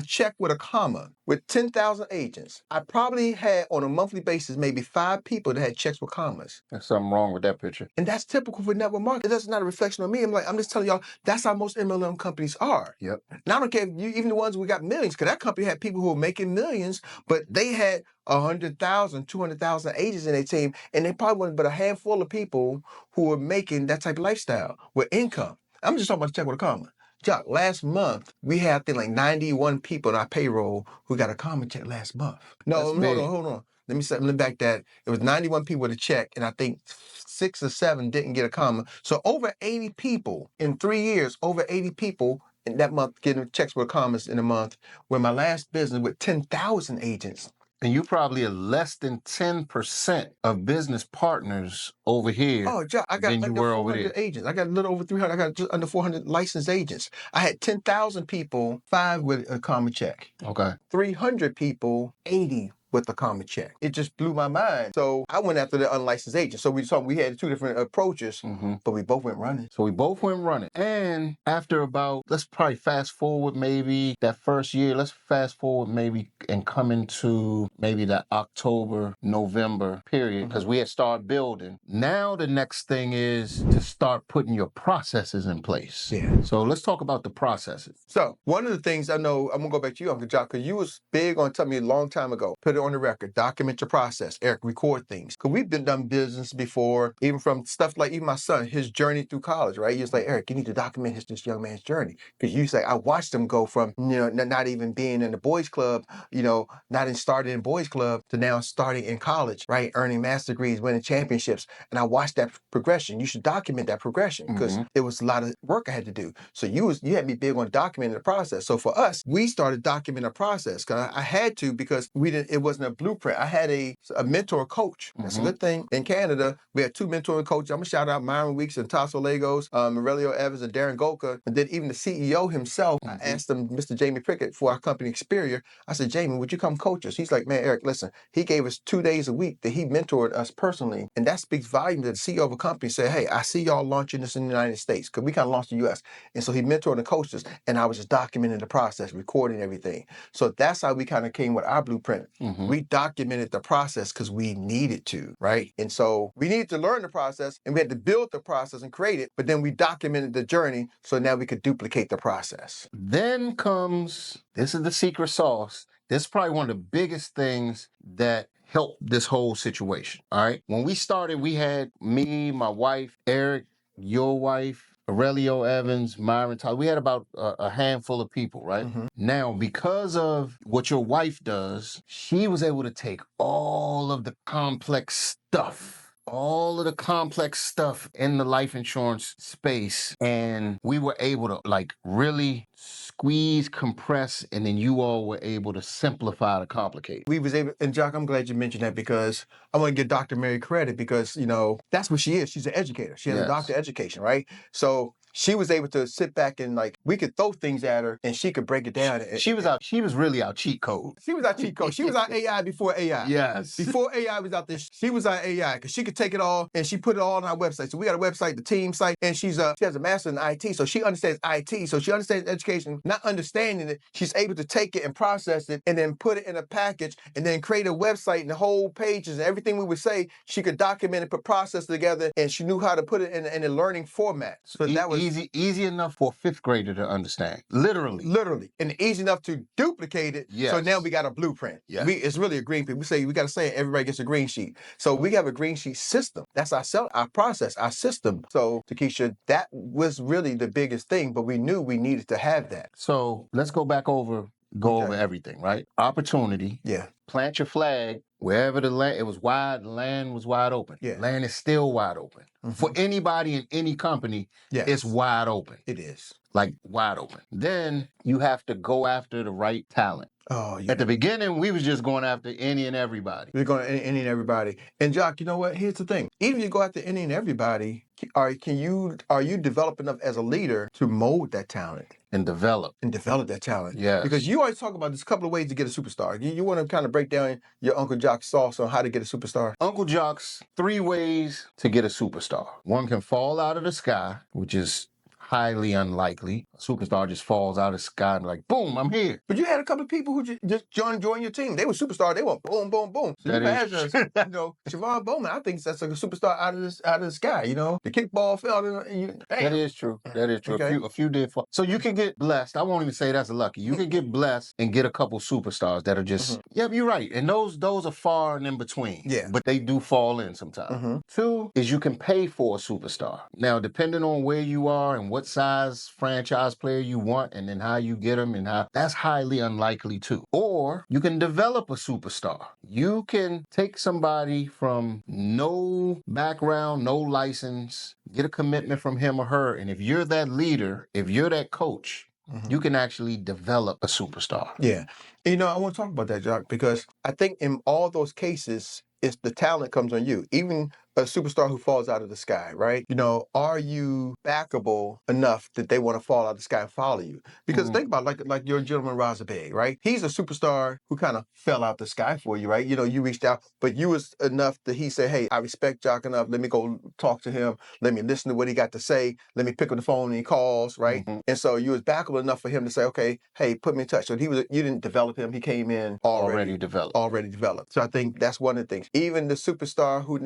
check with a comma with 10,000 agents. I probably had on a monthly basis, maybe 5 people that had checks with commas. There's something wrong with that picture. And that's typical for network marketing. That's not a reflection on me. I'm just telling y'all, that's how most MLM companies are. Yep. Now I don't care if even the ones we got millions, because that company had people who were making millions, but they had 100,000, 200,000 agents in their team, and they probably wasn't but a handful of people who were making that type of lifestyle with income. I'm just talking about check with a comma. Joc, last month, we had, I think, like 91 people on our payroll who got a comma check last month. No, hold on. Let me back that. It was 91 people with a check, and I think 6 or 7 didn't get a comma. So over 80 people in 3 years, over 80 people in that month getting checks with commas in a month, where my last business with 10,000 agents. And you probably are less than 10% of business partners over here. Oh, Joc, I got under 400 agents. I got a little over 300. I got just under 400 licensed agents. I had 10,000 people, 5 with a comma check. Okay. 300 people, 80 with a comma check. It just blew my mind. So I went after the unlicensed agent. So we had 2 different approaches, but we both went running. And after about, let's probably fast forward maybe that first year, and come into maybe that October, November period, because we had started building. Now the next thing is to start putting your processes in place. Yeah. So let's talk about the processes. So one of the things I know, I'm gonna go back to you, Uncle Joc, because you was big on telling me a long time ago, put it on the record, document your process. Eric, record things. Because we've done business before, even from stuff like even my son, his journey through college, right? He was like, Eric, you need to document this young man's journey. Because you say, I watched him go from, not even being in the boys club, not in starting in boys club to now starting in college, right? Earning master degrees, winning championships. And I watched that progression. You should document that progression because it was a lot of work I had to do. So you had me big on documenting the process. So for us, we started documenting the process because I had to because it wasn't a blueprint. I had a mentor coach. That's a good thing. In Canada, we had 2 mentoring coaches. I'm going to shout out Myron Weeks and Tasso Lagos, Aurelio Evans and Darren Golka. And then even the CEO himself, I asked him, Mr. Jamie Prickett, for our company Experior. I said, Jamie, would you come coach us? He's like, man, Eric, listen, he gave us 2 days a week that he mentored us personally. And that speaks volumes that the CEO of a company said, hey, I see y'all launching this in the United States because we kind of launched the U.S. And so he mentored and coached us. And I was just documenting the process, recording everything. So that's how we kind of came with our blueprint. We documented the process because we needed to, right? And so we needed to learn the process and we had to build the process and create it, but then we documented the journey so now we could duplicate the process. Then comes, this is the secret sauce. This is probably one of the biggest things that helped this whole situation, all right? When we started, we had me, my wife, Eric, your wife, Aurelio Evans, Myron Tyler. We had about a handful of people, right? Now, because of what your wife does, she was able to take all of the complex stuff in the life insurance space, and we were able to really squeeze, compress, and then you all were able to simplify the complicated. We was able, and Joc, I'm glad you mentioned that because I want to give Dr. Mary credit because, that's what she is. She's an educator. She has a doctor education, right? So she was able to sit back and like, we could throw things at her and she could break it down. She was really our cheat code. She was our cheat code. She was our AI before AI. Yes. Before AI was out there, she was our AI because she could take it all and she put it all on our website. So we got a website, the team site, and she has a master in IT. So she understands IT. So she understands education, not understanding it. She's able to take it and process it and then put it in a package and then create a website and the whole pages and everything we would say, she could document it, put process together, and she knew how to put it in a learning format. So that was easy enough for a 5th grader to understand. Literally. And easy enough to duplicate it. Yes. So now we got a blueprint. Yes. It's really a green sheet. We got to say everybody gets a green sheet. So we have a green sheet system. That's our process, our system. So Takesha, that was really the biggest thing, but we knew we needed to have that. So let's go over everything, right? Opportunity. Yeah. Plant your flag wherever the land, it was wide, the land was wide open. Yeah. Land is still wide open. For anybody in any company, it's wide open. It is. Like wide open. Then you have to go after the right talent. Oh, At the beginning, we was just going after any and everybody. We're going to any and everybody. And Joc, you know what? Here's the thing. Even if you go after any and everybody, are you developed enough as a leader to mold that talent? And develop that talent. Yes. Because you always talk about there's a couple of ways to get a superstar. You want to kind of break down your Uncle Joc's sauce on how to get a superstar? Uncle Joc's 3 ways to get a superstar. One can fall out of the sky, which is highly unlikely. A superstar just falls out of the sky and like, boom, I'm here. But you had a couple of people who just joined your team. They were superstars. They went boom, boom, boom. So Siobhan Bowman, I think that's like a superstar out of the sky. You know, the kickball fell. That is true. Okay. A few did fall. So you can get blessed. I won't even say that's lucky. You can get blessed and get a couple superstars that are just, you're right. And those are far and in between. Yeah. But they do fall in sometimes. 2 is you can pay for a superstar. Now, depending on where you are and what size franchise player you want and then how you get them and how, that's highly unlikely too. Or you can develop a superstar. You can take somebody from no background, no license, get a commitment from him or her. And if you're that leader, if you're that coach, you can actually develop a superstar. Yeah. And, I want to talk about that, Joc, because I think in all those cases, it's the talent comes on you. Even a superstar who falls out of the sky, right? Are you backable enough that they want to fall out of the sky and follow you? Because think about like your gentleman Razabeg, right? He's a superstar who kind of fell out the sky for you, right? You reached out, but you was enough that he said, hey, I respect Joc enough. Let me go talk to him. Let me listen to what he got to say. Let me pick up the phone and he calls, right? And so you was backable enough for him to say, okay, hey, put me in touch. So you didn't develop him. He came in already developed. So I think that's one of the things. Even the superstar who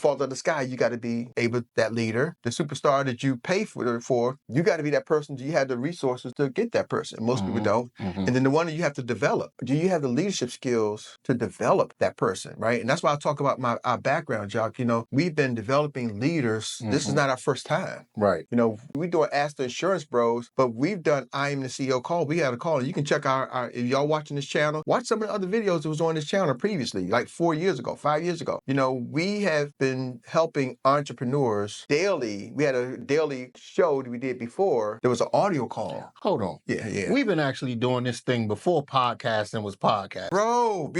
falls out of the sky, you got to be able, that leader, the superstar that you pay for, you got to be that person. Do you have the resources to get that person? Most people don't. And then the one that you have to develop. Do you have the leadership skills to develop that person, right? And that's why I talk about our background, Joc. We've been developing leaders. This is not our first time. Right. We doing Ask the Insurance Bros, but we've done I Am the CEO call. We had a call. You can check our if y'all watching this channel, watch some of the other videos that was on this channel previously, like 4 years ago, 5 years ago. We have been helping entrepreneurs daily. We had a daily show that we did before. There was an audio call. Hold on. Yeah. We've been actually doing this thing before podcasting was podcast. Bro,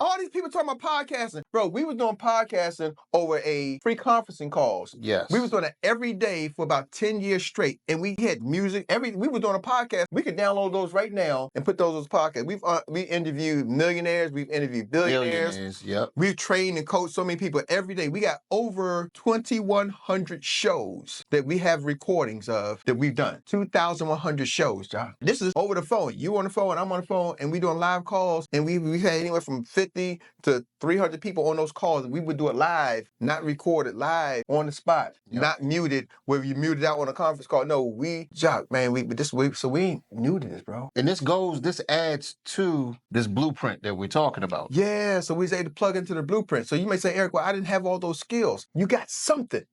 all these people talking about podcasting. Bro, we was doing podcasting over a free conferencing calls. Yes. We was doing it every day for about 10 years straight. And we had music. We were doing a podcast. We could download those right now and put those as podcasts. We interviewed millionaires. We've interviewed billionaires. Yep. We've trained and coached so many people every day. We got over 2,100 shows that we have recordings of that we've done. 2,100 shows, John. This is over the phone. You on the phone, I'm on the phone, and we doing live calls. And we had anywhere from 50 to 300 people on those calls. And we would do it live, not recorded, live on the spot, not muted, where you muted out on a conference call. No, Joc, man, we ain't new to this, bro. And this adds to this blueprint that we're talking about. Yeah, so we was able to plug into the blueprint. So you may say, Eric, well, I didn't have all those skills. You got something.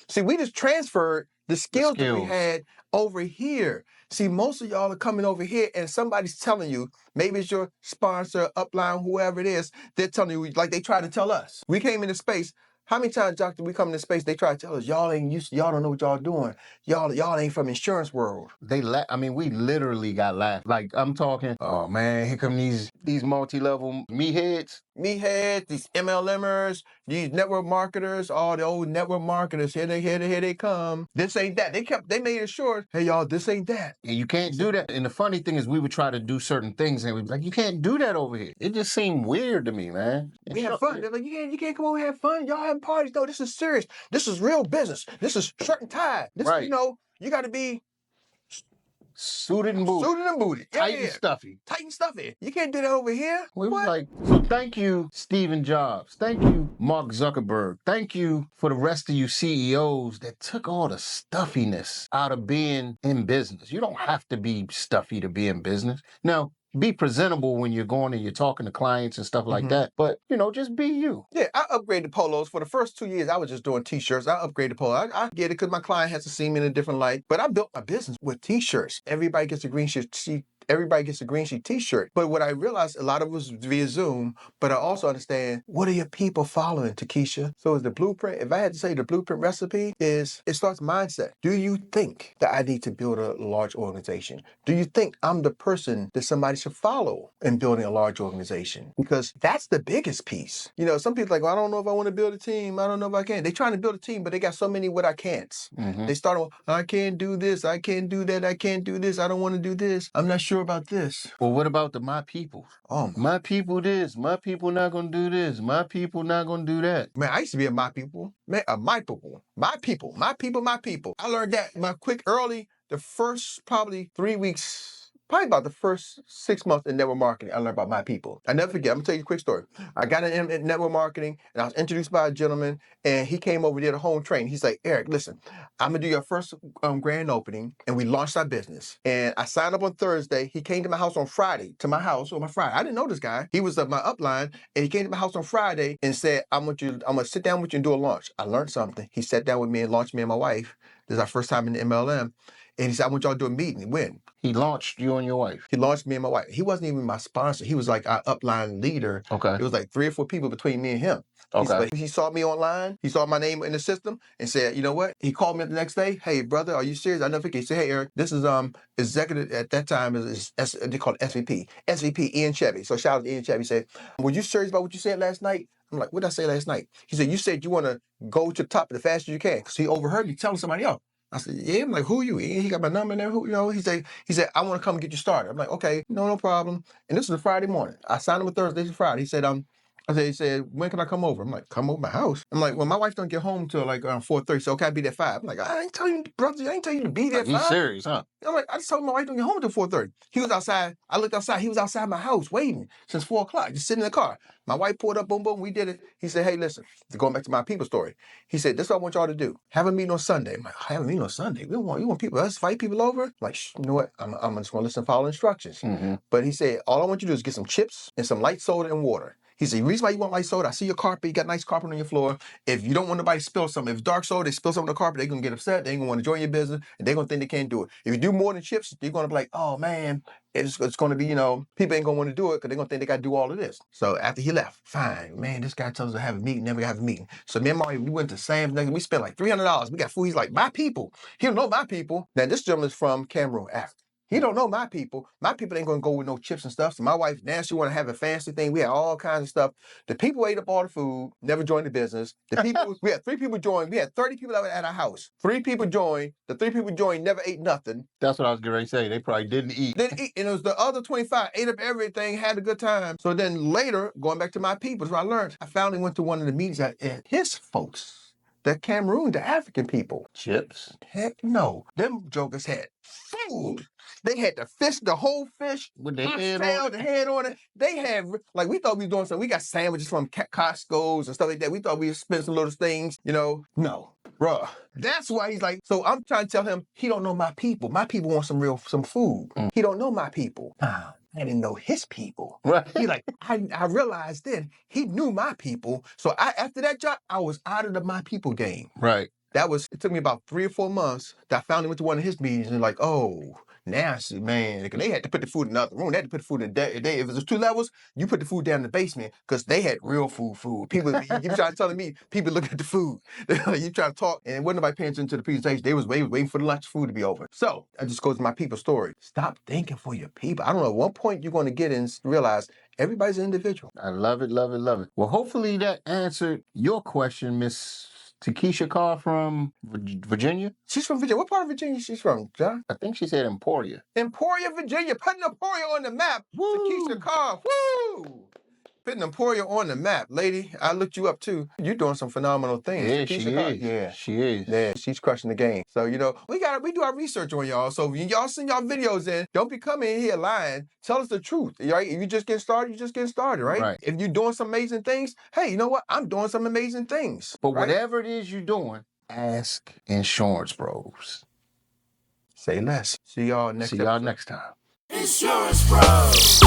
See, we just transferred the skills that we had over here. See, most of y'all are coming over here and somebody's telling you, maybe it's your sponsor, upline, whoever it is, they're telling you, like they try to tell us. We came into space, How many times, Doctor, we come into space, they try to tell us, y'all ain't used, y'all don't know what y'all doing. Y'all ain't from insurance world. I mean, we literally got laughed. Like, I'm talking, oh man, here come these multi-level meatheads. Meatheads, these MLMers, these network marketers, all the old network marketers, here they come. This ain't that. They made it sure, hey y'all, this ain't that. And you can't do that. And the funny thing is we would try to do certain things and we'd be like, you can't do that over here. It just seemed weird to me, man. We have fun. They're like, you can't come over and have fun. Y'all having parties. No, this is serious. This is real business. This is shirt and tie. This, right. You got to be suited and booted. Tight and stuffy. Tight and stuffy. You can't do that over here. We was like, so thank you, Stephen Jobs. Thank you, Mark Zuckerberg. Thank you for the rest of you CEOs that took all the stuffiness out of being in business. You don't have to be stuffy to be in business. Now, be presentable when you're going and you're talking to clients and stuff like that. But, just be you. Yeah, I upgraded polos. For the first 2 years, I was just doing T-shirts. I upgraded polos. I get it because my client has to see me in a different light. But I built my business with T-shirts. Everybody gets a green sheet. Everybody gets a green sheet T-shirt. But what I realized, a lot of it was via Zoom. But I also understand, what are your people following, Takesha? So is the blueprint, if I had to say the blueprint recipe, it starts mindset. Do you think that I need to build a large organization? Do you think I'm the person that somebody should follow in building a large organization? Because that's the biggest piece. Some people are like, well, I don't know if I want to build a team. I don't know if I can. They're trying to build a team, but they got so many what I can'ts. They start with, I can't do this. I can't do that. I can't do this. I don't want to do this. I'm not sure about this. Well, what about the my people? Oh, my people this. My people not going to do this. My people not going to do that. Man, I used to be a my people. Man, my people. My people. My people. My people. I learned that early, the first probably 3 weeks. Probably about the first 6 months in network marketing, I learned about my people. I never forget. I'm going to tell you a quick story. I got in network marketing, and I was introduced by a gentleman, and he came over there to home training. He's like, Eric, listen, I'm going to do your first grand opening, and we launched our business. And I signed up on Thursday. He came to my house on Friday, on my Friday. I didn't know this guy. He was my upline, and he came to my house on Friday and said, I'm going to sit down with you and do a launch. I learned something. He sat down with me and launched me and my wife. This is our first time in the MLM. And he said, I want y'all to do a meeting. When? He launched you and your wife. He launched me and my wife. He wasn't even my sponsor. He was like our upline leader. Okay. It was like 3 or 4 people between me and him. Okay. He saw me online. He saw my name in the system and said, you know what? He called me the next day. Hey, brother, are you serious? I never forget. He said, hey, Eric, this is executive at that time. They called it SVP Ian Chevy. So shout out to Ian Chevy. He said, were you serious about what you said last night? I'm like, what did I say last night? He said, you said you want to go to the top as fast as you can. Because he overheard me telling somebody else. I said, yeah. I'm like, who are you? He got my number in there. He said, I want to come and get you started. I'm like, okay, no problem. And this was a Friday morning. I signed him a Thursday to Friday. He said, he said, when can I come over? I'm like, come over my house. I'm like, well, my wife don't get home till like around 4:30, so okay, I'll be there at 5. I'm like, I ain't telling you, brother, I ain't telling you to be there at 5. You serious, huh? I'm like, I just told my wife don't get home until 4:30. He was outside. I looked outside. He was outside my house waiting since 4 o'clock, just sitting in the car. My wife pulled up, boom, boom, we did it. He said, hey, listen, going back to my people story. He said, this is what I want y'all to do. Have a meeting on Sunday. I'm like, have a meeting on Sunday? You want people, us fight people over? I'm like, you know what? I'm just going to listen and follow instructions. But he said, all I want you to do is get some chips and some light soda and water. He said, the reason why you want light soda, I see your carpet, you got nice carpet on your floor. If you don't want nobody to spill something, if dark soda, they spill something on the carpet, they're going to get upset, they ain't going to want to join your business, and they're going to think they can't do it. If you do more than chips, they're going to be like, oh man, it's going to be, people ain't going to want to do it because they're going to think they got to do all of this. So after he left, fine, man, this guy tells us to have a meeting, never have a meeting. So me and Marty, we went to Sam's, we spent like $300. We got food. He's like, my people. He don't know my people. Now this gentleman's from Cameroon, Africa. He don't know my people. My people ain't going to go with no chips and stuff. So my wife, now she want to have a fancy thing. We had all kinds of stuff. The people ate up all the food, never joined the business. The people, we had 3 people join. We had 30 people at our house. 3 people joined. The 3 people joined never ate nothing. That's what I was getting ready to say. They probably didn't eat. Didn't eat. And it was the other 25 ate up everything, had a good time. So then later, going back to my people, is what I learned. I finally went to one of the meetings at his folks. The Cameroon, the African people. Chips? Heck no. Them jokers had food. They had the fish, the whole fish, with the head on it. They had, like, we thought we were doing something. We got sandwiches from Costco's and stuff like that. We thought we spent some little things, No, bruh. That's why he's like, so I'm trying to tell him, he don't know my people. My people want some food. He don't know my people. I didn't know his people. Right. He like, I realized then he knew my people. So after that job, I was out of the my people game. Right. It took me about 3 or 4 months that I finally went to one of his meetings and like, oh, Now, see, man, they had to put the food in the other room. They had to put the food in the if it was 2 levels, you put the food down in the basement because they had real food. People, you trying to tell me, people look at the food. You trying to talk, and wasn't nobody paying attention to the presentation. They was waiting for the lunch food to be over. So that just goes to my people story. Stop thinking for your people. I don't know, at one point you're going to get in and realize everybody's an individual. I love it, love it, love it. Well, hopefully that answered your question, Miss Takesha Carr from Virginia. She's from Virginia. What part of Virginia she's from, John? I think she said Emporia. Emporia, Virginia. Putting Emporia on the map. Woo! Takesha Carr. Woo! Putting Emporia on the map, lady. I looked you up too. You're doing some phenomenal things. Yeah, Takesha she Carr. is. Yeah, she is. Yeah, she's crushing the game. So we do our research on y'all. So when y'all send y'all videos in, don't be coming in here lying. Tell us the truth, right? If you just getting started, you just getting started, right? If you're doing some amazing things, hey, you know what? I'm doing some amazing things. But whatever it is you're doing, ask Insurance Bros. Say less. See y'all next time. Insurance Bros.